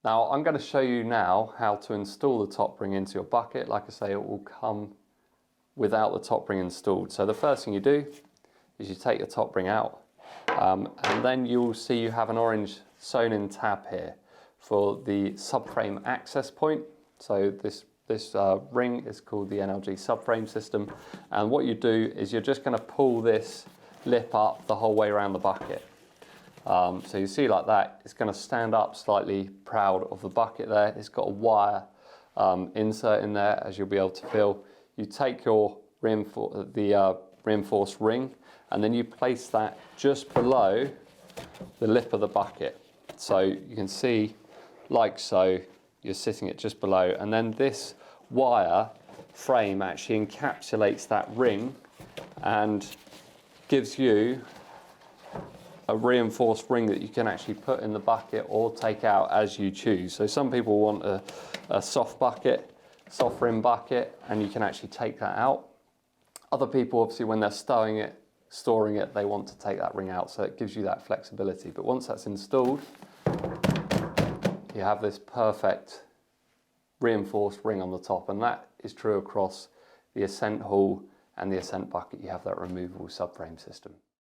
Now I'm going to show you now how to install the top ring into your bucket. Like I say, it will come without the top ring installed. So the first thing you do is you take your top ring out, and then you'll see you have an orange sewn in tab here for the subframe access point. So this ring is called the NLG subframe system, and what you do is you're just going to pull this lip up the whole way around the bucket. So you see like that, it's going to stand up slightly proud of the bucket there. It's got a wire insert in there, as you'll be able to feel. You take your reinforced ring, and then you place that just below the lip of the bucket. So you can see, like so, you're sitting it just below, and then this wire frame actually encapsulates that ring and gives you a reinforced ring that you can actually put in the bucket or take out as you choose. So some people want a soft rim bucket, and you can actually take that out. Other people, obviously, when they're storing it, they want to take that ring out, so it gives you that flexibility. But once that's installed, you have this perfect reinforced ring on the top, and that is true across the Ascent Hall and the Ascent bucket. You have that removable subframe system.